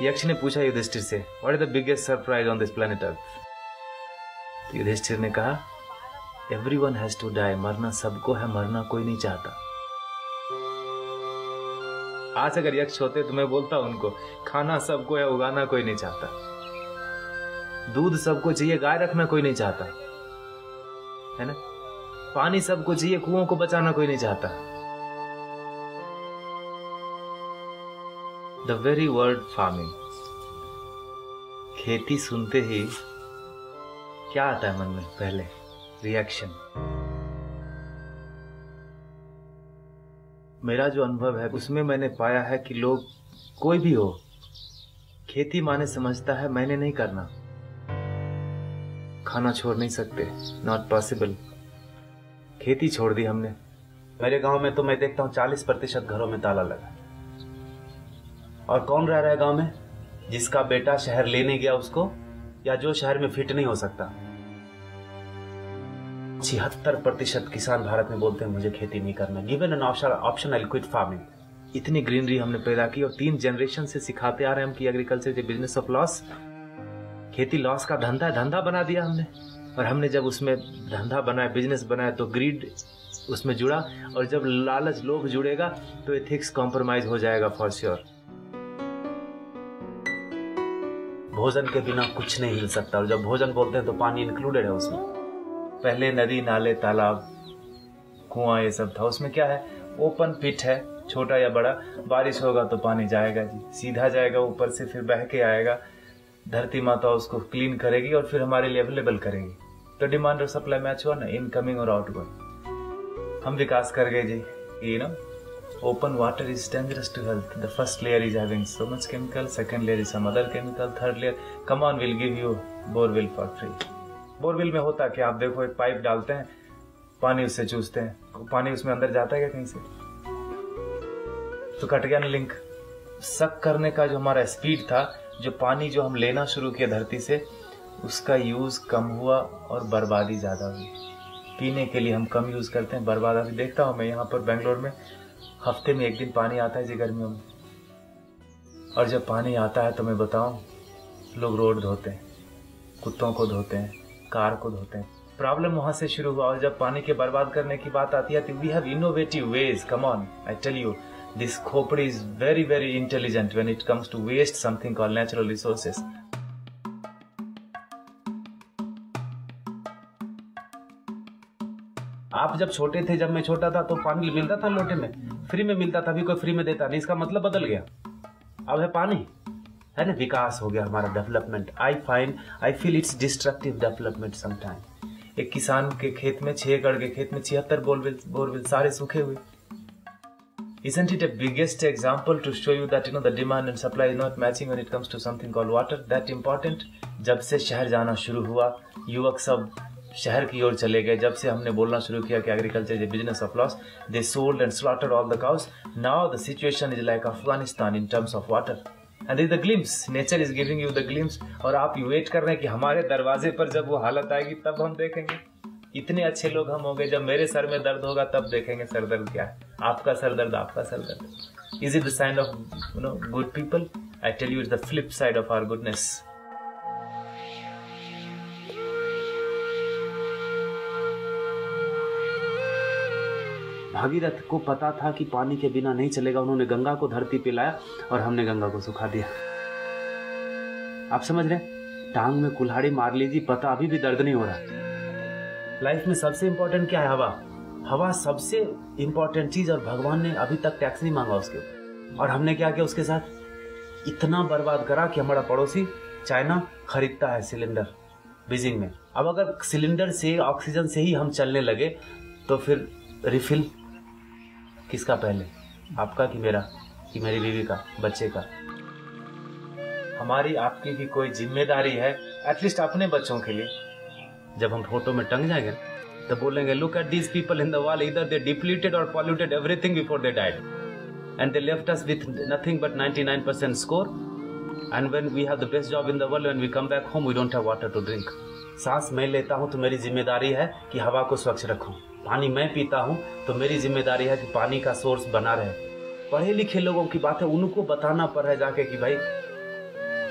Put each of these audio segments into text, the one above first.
यक्ष ने पूछा युधिष्ठिर से, what is the biggest surprise on this planet earth? Yudhishthir ने कहा, एवरीवन हैज टू डाई, मरना सबको है, मरना कोई नहीं चाहता। आज अगर यक्ष होते तो मैं बोलता उनको, खाना सबको है, उगाना कोई नहीं चाहता। दूध सबको चाहिए, गाय रखना कोई नहीं चाहता, है ना। पानी सबको चाहिए, कुओं को बचाना कोई नहीं चाहता। द वेरी वर्ड फार्मिंग, खेती सुनते ही क्या आता है मन में? पहले रिएक्शन। मेरा जो अनुभव है उसमें मैंने पाया है कि लोग, कोई भी हो, खेती माने समझता है मैंने नहीं करना, खाना छोड़ नहीं सकते, नॉट पॉसिबल। खेती छोड़ दी हमने। मेरे गांव में तो मैं देखता हूं 40% घरों में ताला लगा। और कौन रह रहा है गांव में? जिसका बेटा शहर लेने गया उसको, या जो शहर में फिट नहीं हो सकता। 76% किसान भारत में बोलते हैं मुझे खेती नहीं करना। Given an option I quit farming. इतनी ग्रीनरी हमने पैदा की और 3 जनरेशन से सिखाते आ रहे हैं हम कि agriculture is business of loss. खेती लॉस का धंधा है, धंधा बना दिया हमने। और हमने जब उसमें धंधा बनाया, बिजनेस बनाया, तो ग्रीड उसमें जुड़ा। और जब लालच, लोभ जुड़ेगा तो एथिक्स कॉम्प्रोमाइज हो जाएगा फॉर श्योर। भोजन के बिना कुछ नहीं मिल सकता। और जब भोजन बोलते हैं तो पानी इंक्लूडेड है उसमें। पहले नदी, नाले, तालाब, कुआं, ये सब था। उसमें क्या है? ओपन पिट है, छोटा या बड़ा। बारिश होगा तो पानी जाएगा जी, सीधा जाएगा ऊपर से, फिर बह के आएगा। धरती माता उसको क्लीन करेगी और फिर हमारे लिए अवेलेबल करेगी। तो डिमांड और सप्लाई मैच हुआ ना, इनकमिंग और आउटगोइंग। हम विकास कर गए जी। You know, open water is dangerous to health. The first layer is having so much chemical, second layer is some other chemical, third layer, come on, we'll give you borewell for free. Borewell में होता क्या? आप देखो, एक pipe डालते हैं, पानी उससे चूसते हैं, पानी उसमें अंदर जाता है क्या कहीं से? तो कट गया ना लिंक। सक करने का जो हमारा स्पीड था, जो पानी जो हम लेना शुरू किया धरती से, उसका यूज कम हुआ और बर्बादी ज्यादा हुई। पीने के लिए हम कम यूज करते हैं, बर्बाद अभी देखता हूं मैं यहाँ पर बेंगलोर में, हफ्ते में 1 दिन पानी आता है जी गर्मियों में। और जब पानी आता है तो मैं बताऊं, लोग रोड धोते हैं, कुत्तों को धोते हैं, कार को धोते हैं। प्रॉब्लम वहां से शुरू हुआ। और जब पानी के बर्बाद करने की बात आती है तो we have innovative ways. Come on, I tell you, this खोपड़ी is very very intelligent when it comes to waste something called natural resources. आप जब छोटे थे, जब मैं छोटा था, तो पानी मिलता था लोटे में, फ्री में मिलता था। अभी कोई फ्री में देता नहीं, इसका मतलब बदल गया। अब है पानी, है ना। विकास हो गया हमारा, development. I feel it's destructive development sometime. एक किसान के खेत में, 6 एकड़ के खेत में 76 बोरवेल सारे सूखे हुए। Isn't it a biggest example to show you that the demand and supply is not matching when it comes to something called water? That important. जब से शहर जाना शुरू हुआ, युवक सब शहर की ओर चले गए। जब से हमने बोलना शुरू किया कि agriculture is a business of loss, they sold and slaughtered all the cows. Now the situation is like Afghanistan in terms of water. And the glimpse, nature is giving you the glimpse. और आप wait कर रहे हैं कि हमारे दरवाजे पर जब वो हालत आएगी तब हम देखेंगे। इतने अच्छे लोग हम हो गए, जब मेरे सर में दर्द होगा तब देखेंगे सर दर्द क्या है। आपका सर दर्द, आपका सर दर्द। Is it the sign of good people? I tell you, it's the flip side of our goodness. Bhagirath को पता था कि पानी के बिना नहीं चलेगा। उन्होंने गंगा को धरती पे लाया और हमने गंगा को सुखा दिया। आप समझ रहे? टांग में कुल्हाड़ी मार लीजिए, पता अभी भी दर्द नहीं हो रहा। लाइफ में सबसे इंपॉर्टेंट क्या है? हवा। हवा सबसे इंपॉर्टेंट चीज, और भगवान ने अभी तक टैक्स नहीं मांगा उसके। और हमने क्या किया उसके साथ? इतना बर्बाद करा कि हमारा पड़ोसी चाइना खरीदता है सिलेंडर बीजिंग में। अब अगर सिलेंडर से, ऑक्सीजन से ही हम चलने लगे तो फिर रिफिल किसका पहले? आपका कि मेरा, कि मेरी बीवी का, बच्चे का? हमारी आपकी भी कोई जिम्मेदारी है एटलीस्ट अपने बच्चों के लिए। जब हम फोटो में टंग जाएंगे तो बोलेंगे, look at these people in the wall, इधर दे डिप्लीटेड और polluted everything before they died and they left us with nothing but 99% score. And when we have the best job in the world, when we come back home we don't have water to drink. सांस मैं लेता हूं तो मेरी जिम्मेदारी है कि हवा को स्वच्छ रखूं। पानी मैं पीता हूं तो मेरी जिम्मेदारी है कि पानी का सोर्स बना रहे। पढ़े लिखे लोगों की बात है, उनको बताना पड़ रहा है जाके कि भाई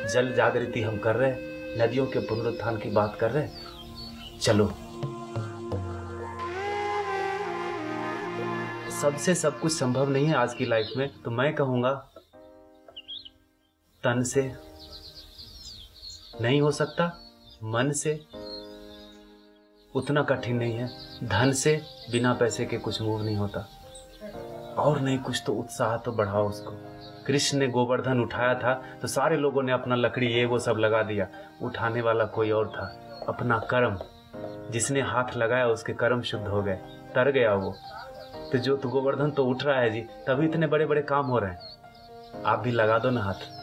जल जागृति हम कर रहे हैं, नदियों के पुनरुत्थान की बात कर रहे हैं। चलो, सबसे सब कुछ संभव नहीं है आज की लाइफ में, तो मैं कहूंगा तन से नहीं हो सकता, मन से उतना कठिन नहीं है, धन से बिना पैसे के कुछ मूव नहीं होता, और नहीं कुछ तो उत्साह तो बढ़ाओ उसको। कृष्ण ने गोवर्धन उठाया था तो सारे लोगों ने अपना लकड़ी ये वो सब लगा दिया, उठाने वाला कोई और था, अपना कर्म। जिसने हाथ लगाया उसके कर्म शुद्ध हो गए, तर गया वो। तो गोवर्धन तो उठ रहा है जी, तभी इतने बड़े बड़े काम हो रहे हैं। आप भी लगा दो ना हाथ।